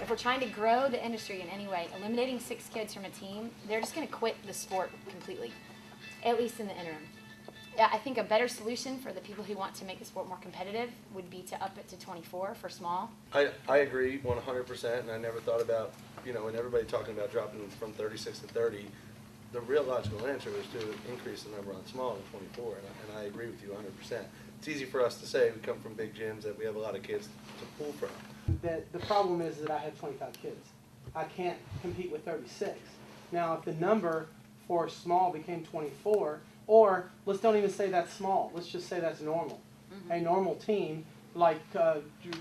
if we're trying to grow the industry in any way, eliminating 6 kids from a team, they're just going to quit the sport completely, at least in the interim. Yeah, I think a better solution for the people who want to make the sport more competitive would be to up it to 24 for small. I agree 100%, and I never thought about, you know, when everybody talking about dropping from 36 to 30, the real logical answer is to increase the number on small to 24, and I agree with you 100%. It's easy for us to say, we come from big gyms, that we have a lot of kids to pull from. The problem is that I have 25 kids. I can't compete with 36. Now, if the number for small became 24, or let's don't even say that's small, let's just say that's normal. A normal team, like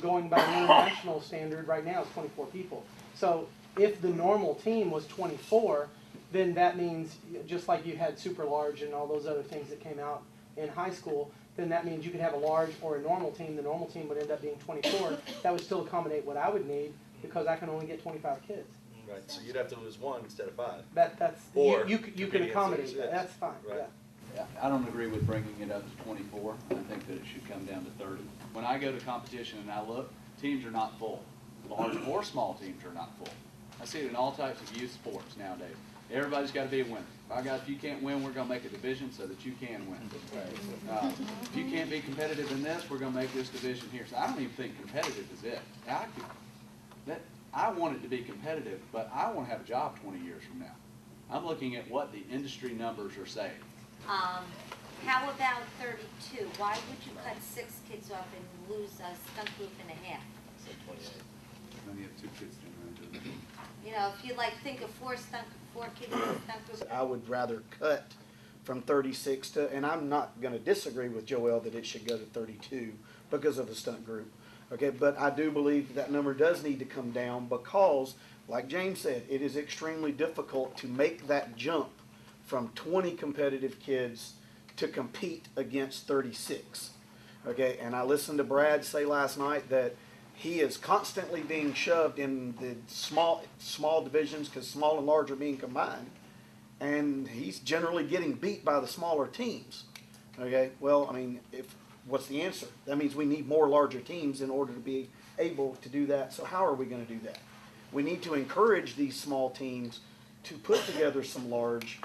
going by the international standard right now, is 24 people. So if the normal team was 24, then that means, just like you had super large and all those other things that came out in high school, then that means you could have a large or a normal team. The normal team would end up being 24. That would still accommodate what I would need because I can only get 25 kids. Right, so you'd have to lose 1 instead of 5. That's Or you can accommodate that. That's fine. Right. Yeah. I don't agree with bringing it up to 24. I think that it should come down to 30. When I go to competition and I look, teams are not full. Large or small teams are not full. I see it in all types of youth sports nowadays. Everybody's got to be a winner. If you can't win, we're going to make a division so that you can win. If you can't be competitive in this, we're going to make this division here. So I don't even think competitive is it. I want it to be competitive, but I want to have a job 20 years from now. I'm looking at what the industry numbers are saying. How about 32? Why would you cut 6 kids off and lose a stunt group and a half? Then you have 2 kids doing it. You know, if you like think of 4 kids in a stunt group. I would rather cut from 36 to, and I'm not going to disagree with Joel that it should go to 32 because of the stunt group. Okay, but I do believe that number does need to come down because, like James said, it is extremely difficult to make that jump from 20 competitive kids to compete against 36. Okay, and I listened to Brad say last night that he is constantly being shoved in the small divisions because small and large are being combined, and he's generally getting beat by the smaller teams. Okay, well, I mean, what's the answer? That means we need more larger teams in order to be able to do that. So how are we going to do that? We need to encourage these small teams to put together some large,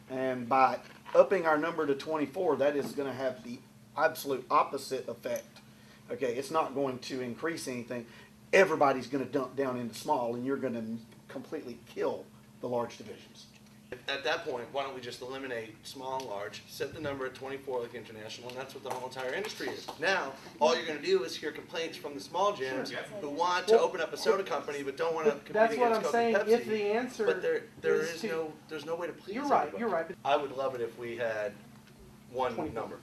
and by upping our number to 24, that is going to have the absolute opposite effect. Okay, it's not going to increase anything. Everybody's going to dump down into small, and you're going to completely kill the large divisions. At that point, why don't we just eliminate small and large, set the number at 24 like international, and that's what the whole entire industry is. Now, all you're going to do is hear complaints from the small gyms who want to open up a soda company but don't want to compete That's what against I'm Coke and saying. Pepsi. If the answer But there's no way to please You're right. everybody. You're right. I would love it if we had one 24. number.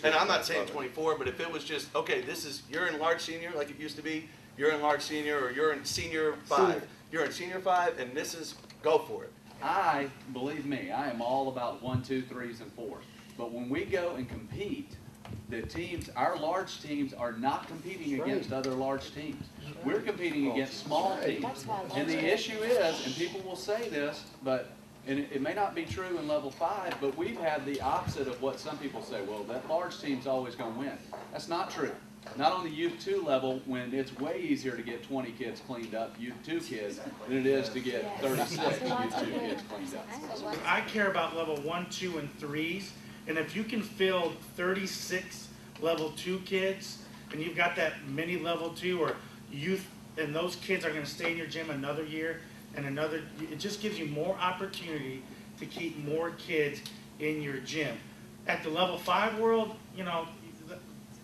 And I'm not saying 24, but if it was just, okay, you're in large senior like it used to be, you're in large senior, or you're in senior 5. You're in senior 5, and this is, go for it. Believe me, I am all about 1, 2, 3s, and 4s. But when we go and compete, the teams, our large teams, are not competing against other large teams. We're competing against small teams. And the issue is, and people will say this, and it may not be true in level 5, but we've had the opposite of what some people say. Well, that large team's always going to win. That's not true. Not on the Youth 2 level, when it's way easier to get 20 kids cleaned up, Youth 2 kids, than it is to get 36 Youth 2 kids cleaned up. I care about level 1, 2, and 3s, and if you can field 36 level 2 kids, and you've got that many level 2 or youth, and those kids are going to stay in your gym another year and another, it just gives you more opportunity to keep more kids in your gym. At the level 5 world, you know,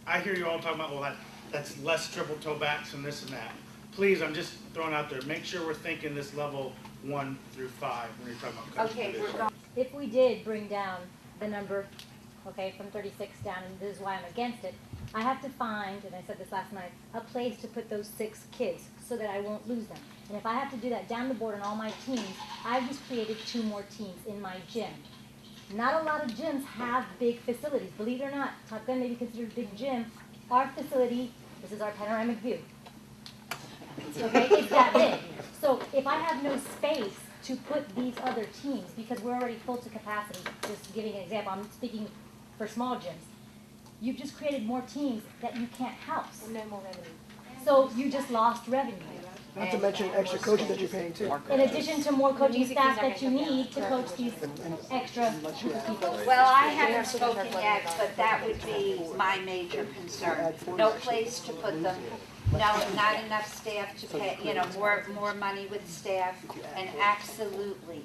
I hear you all talking about, well, that's less triple toe backs and this and that. Please, I'm just throwing out there, make sure we're thinking this level 1 through 5 when you're talking about coaching. Okay, we're going. If we did bring down the number, okay, from 36 down, and this is why I'm against it, I have to find, and I said this last night, a place to put those 6 kids so that I won't lose them. And if I have to do that down the board on all my teams, I've just created 2 more teams in my gym. Not a lot of gyms have big facilities. Believe it or not, Top Gun may be considered a big gym. Our facility, this is our panoramic view. Okay, it's that big. So if I have no space to put these other teams, because we're already full to capacity, just giving an example, I'm speaking for small gyms, you've just created more teams that you can't house. And no more revenue. So you just lost revenue. Not to mention extra coaches that you're paying too. In addition to more coaching music staff fees are that you gonna come need to down. coach these extra group of people. Well, I haven't spoken yet, but that would be my major concern. No place to put them, no, not enough staff to pay, more money with staff, and absolutely,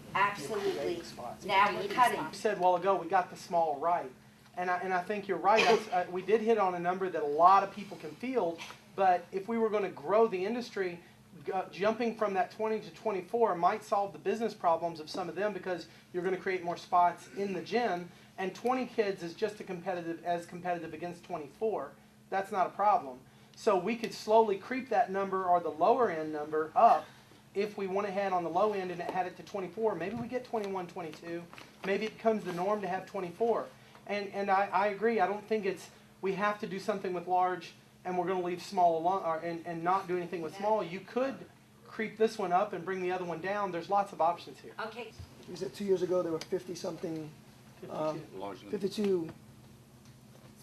now we're cutting. You said a while ago, we got the small right. And I think you're right. We did hit on a number that a lot of people can field, but if we were going to grow the industry, jumping from that 20 to 24 might solve the business problems of some of them because you're going to create more spots in the gym, and 20 kids is just as competitive against 24. That's not a problem. So we could slowly creep that number or the lower end number up if we went ahead on the low end and it had it to 24. Maybe we get 21, 22. Maybe it becomes the norm to have 24. And I agree. I don't think we have to do something with large and we're going to leave small alone and not do anything with small. You could creep this one up and bring the other one down. There's lots of options here. Okay, You said 2 years ago there were 50-something, 52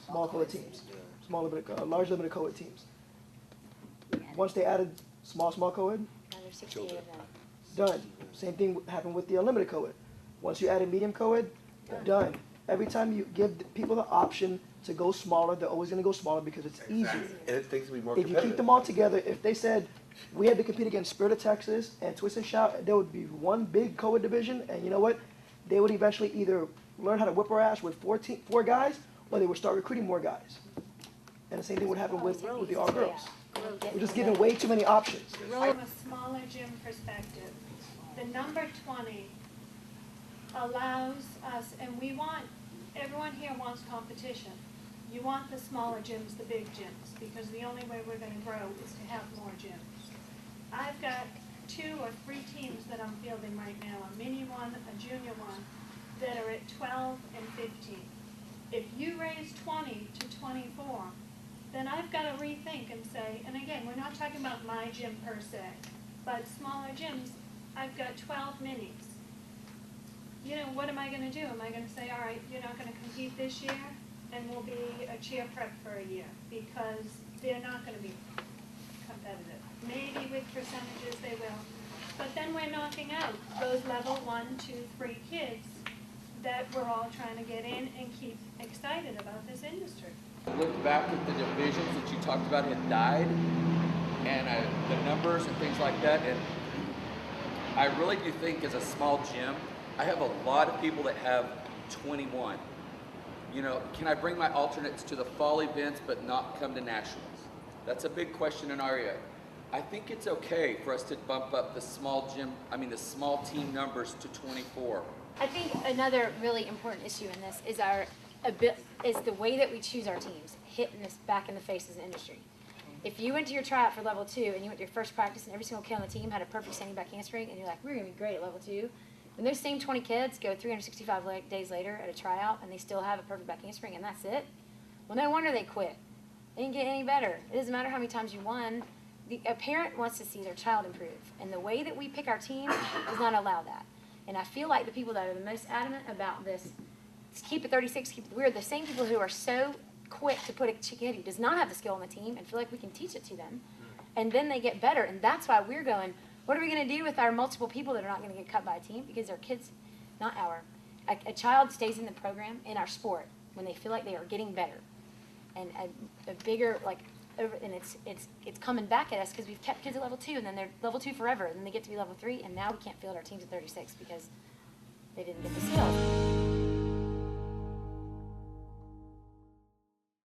small co-ed teams, large limited co-ed teams. Once they added small co-ed, Now there's 68 of them. done. Same thing happened with the unlimited co-ed. Once you added medium co-ed, done. Every time you give people the option to go smaller, they're always going to go smaller because it's easier. And it takes to be more If you competitive. keep them all together, if they said we had to compete against Spirit of Texas and Twist and Shout, there would be one big co-ed division, and you know what? They would eventually either learn how to whip our ass with four guys, or they would start recruiting more guys. And the same thing would happen with the all girls. We're just giving way too many options. From a smaller gym perspective, the number 20 allows us, and everyone here wants competition. You want the smaller gyms, the big gyms, because the only way we're gonna grow is to have more gyms. I've got 2 or 3 teams that I'm fielding right now, a mini one, a junior one, that are at 12 and 15. If you raise 20 to 24, then I've got to rethink and say, and again, we're not talking about my gym per se, but smaller gyms, I've got 12 minis. What am I going to do? Am I going to say, all right, you're not going to compete this year, and we'll be a cheer prep for a year, because they're not going to be competitive. Maybe with percentages they will, but then we're knocking out those level 1, 2, 3 kids that we're all trying to get in and keep excited about this industry. Looked back at the divisions that you talked about had died, and the numbers and things like that, and I really do think as a small gym, I have a lot of people that have 21. Can I bring my alternates to the fall events but not come to nationals? That's a big question in our area. I think it's okay for us to bump up the small team numbers to 24. I think another really important issue in this is is the way that we choose our teams, hitting this back in the face as an industry. If you went to your tryout for level 2 and you went to your first practice and every single kid on the team had a perfect standing back hamstring and you're like, we're going to be great at level 2, when those same 20 kids go 365 days later at a tryout and they still have a perfect back handspring and that's it, well, no wonder they quit. They didn't get any better. It doesn't matter how many times you won. A parent wants to see their child improve, and the way that we pick our team does not allow that. And I feel like the people that are the most adamant about this, keep it 36, we're the same people who are so quick to put a kid who does not have the skill on the team and feel like we can teach it to them. And then they get better, and that's why we're going, what are we going to do with our multiple people that are not going to get cut by a team? Because they're kids, not a child stays in the program, in our sport, when they feel like they are getting better. And a bigger, and it's coming back at us because we've kept kids at level 2, and then they're level 2 forever, and then they get to be level 3, and now we can't field our teams at 36 because they didn't get the skills.